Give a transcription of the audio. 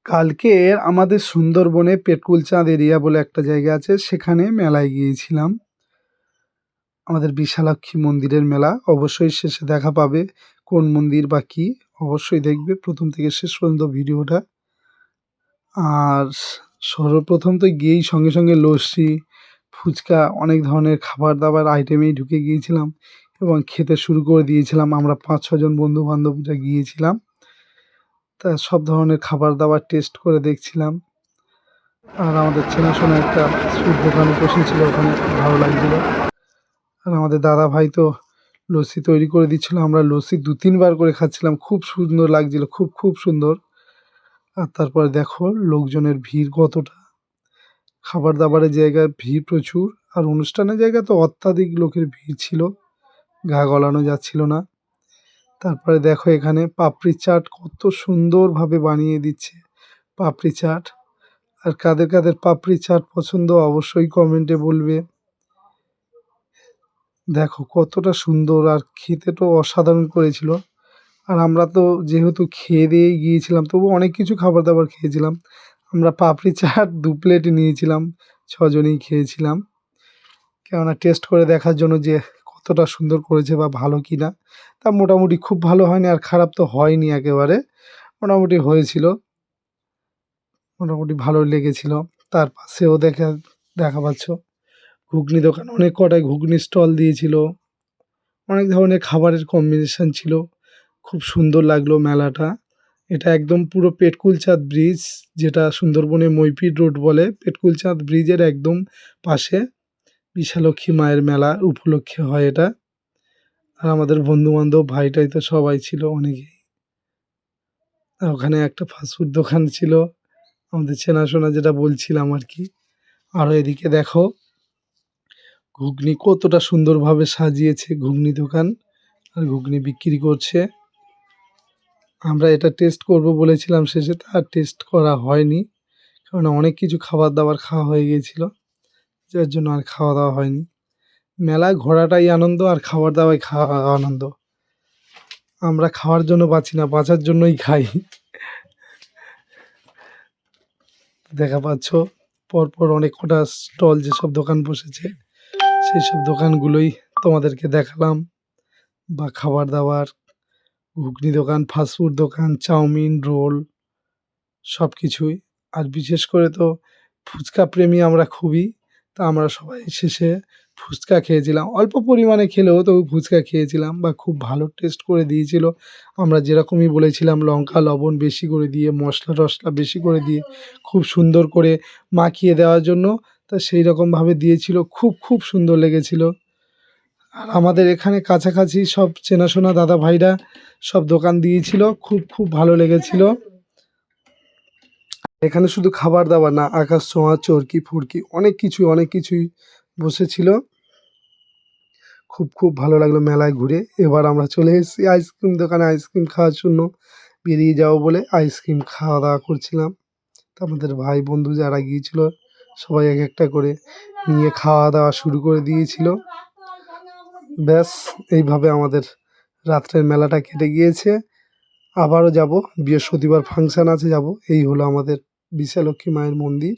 কালকে আমাদের সুন্দরবনে পেটকুলচাঁদ এরিয়া বলে একটা জায়গা আছে, সেখানে মেলায় গিয়েছিলাম। আমাদের বিশালাক্ষী মন্দিরের মেলা। অবশ্যই শেষে দেখা পাবে কোন মন্দির বা কী, অবশ্যই দেখবে প্রথম থেকে শেষ পর্যন্ত ভিডিওটা। আর সর্বপ্রথম তো গিয়েই সঙ্গে সঙ্গে লস্যি, ফুচকা, অনেক ধরনের খাবার দাবার আইটেমেই ঢুকে গিয়েছিলাম এবং খেতে শুরু করে দিয়েছিলাম। আমরা ৫-৬ জন বন্ধু-বান্ধবরা গিয়েছিলাম। তা সব ধরনের খাবার দাবার টেস্ট করে দেখছিলাম। আর আমাদের চেনাশোনা একটা ফাস্টফুড দোকানে বসেছিল, ওখানে খুব ভালো লাগছিল। আর আমাদের দাদা ভাই তো লস্যি তৈরি করে দিচ্ছিল, আমরা লস্যি ২-৩ বার করে খাচ্ছিলাম, খুব সুন্দর লাগছিল, খুব খুব সুন্দর। আর তারপরে দেখো লোকজনের ভিড় কতটা, খাবার দাবারের জায়গায় ভিড় প্রচুর, আর অনুষ্ঠানের জায়গায় তো অত্যাধিক লোকের ভিড় ছিল, গা গলানো যাচ্ছিল না। তারপরে দেখো এখানে পাপড়ি চাট কত সুন্দরভাবে বানিয়ে দিচ্ছে, পাপড়ি চাট। আর কাদের কাদের পাপড়ি চাট পছন্দ অবশ্যই কমেন্টে বলবে। দেখো কতটা সুন্দর, আর খেতে তো অসাধারণ করেছিল। আর আমরা তো যেহেতু খেয়ে দিয়েই গিয়েছিলাম, তবু অনেক কিছু খাবার দাবার খেয়েছিলাম। আমরা পাপড়ি চাট ২ প্লেট নিয়েছিলাম, ৬ জনেই খেয়েছিলাম। কেননা টেস্ট করে দেখার জন্য যে কতটা সুন্দর করেছে বা ভালো কি না। তা মোটামুটি খুব ভালো হয়নি আর খারাপ তো হয়নি একেবারে, মোটামুটি হয়েছিল, মোটামুটি ভালো লেগেছিল। তার পাশেও দেখা পাচ্ছ ঘুগনি দোকান, অনেক কটায় ঘুগনি স্টল দিয়েছিল, অনেক ধরনের খাবারের কম্বিনেশন ছিল, খুব সুন্দর লাগলো মেলাটা। এটা একদম পুরো পেটকুলচাঁদ ব্রিজ, যেটা সুন্দরবনে মইপিড রোড বলে, পেটকুলচাঁদ ব্রিজের একদম পাশে বিশালক্ষী মায়ের মেলা উপলক্ষে হয় এটা। আর আমাদের বন্ধুবান্ধব ভাইটাই তো সবাই ছিল অনেকেই। আর ওখানে একটা ফাস্টফুড দোকান ছিল আমাদের চেনাশোনা, যেটা বলছিলাম আর কি। আরও এদিকে দেখো ঘুগনি কতটা সুন্দরভাবে সাজিয়েছে ঘুগনি দোকান, আর ঘুগনি বিক্রি করছে। আমরা এটা টেস্ট করব বলেছিলাম শেষে, তা আর টেস্ট করা হয়নি, কারণ অনেক কিছু খাবার দাবার খাওয়া হয়ে গিয়েছিল, যার জন্য আর খাওয়া দাওয়া হয়নি। মেলায় ঘোরাটাই আনন্দ, আর খাবার দাওয়াই খাওয়া আনন্দ। আমরা খাওয়ার জন্য বাঁচি না, বাঁচার জন্যই খাই। দেখা পাচ্ছ পরপর অনেক কটা স্টল, যেসব দোকান বসেছে সেই সব দোকানগুলোই তোমাদেরকে দেখালাম, বা খাবার দাবার, ঘুগনি দোকান, ফাস্টফুড দোকান, চাউমিন, রোল, সব কিছুই। আর বিশেষ করে তো ফুচকা প্রেমী আমরা খুবই, তা আমরা সবাই শেষে ফুচকা খেয়েছিলাম, অল্প পরিমাণে খেলেও তবু ফুচকা খেয়েছিলাম, বা খুব ভালো টেস্ট করে দিয়েছিল। আমরা যেরকমই বলেছিলাম, লঙ্কা লবণ বেশি করে দিয়ে, মশলা টশলা বেশি করে দিয়ে, খুব সুন্দর করে মাখিয়ে দেওয়ার জন্য, তা সেই রকমভাবে দিয়েছিল, খুব খুব সুন্দর লেগেছিল। আর আমাদের এখানে কাছাকাছি সব চেনাশোনা দাদা ভাইরা সব দোকান দিয়েছিল, খুব খুব ভালো লেগেছিল। এখানে শুধু খাবার দাবার না, আকাশ ছোঁয়া, চরকি ফুরকি, অনেক কিছুই বসেছিল। খুব খুব ভালো লাগলো মেলায় ঘুরে। এবার আমরা চলে এসেছি আইসক্রিম দোকানে, আইসক্রিম খাওয়ার জন্য বেরিয়ে যাবো বলে আইসক্রিম খাওয়া দাওয়া করছিলাম। তা আমাদের ভাই বন্ধু যারা গিয়েছিল সবাই এক একটা করে নিয়ে খাওয়া দাওয়া শুরু করে দিয়েছিল। ব্যাস এইভাবে আমাদের রাত্রের মেলাটা কেটে গিয়েছে। আবারও যাব, বৃহস্পতিবার ফাংশান আছে, যাব। এই হলো আমাদের বিশালক্ষী মায়ের মন্দির।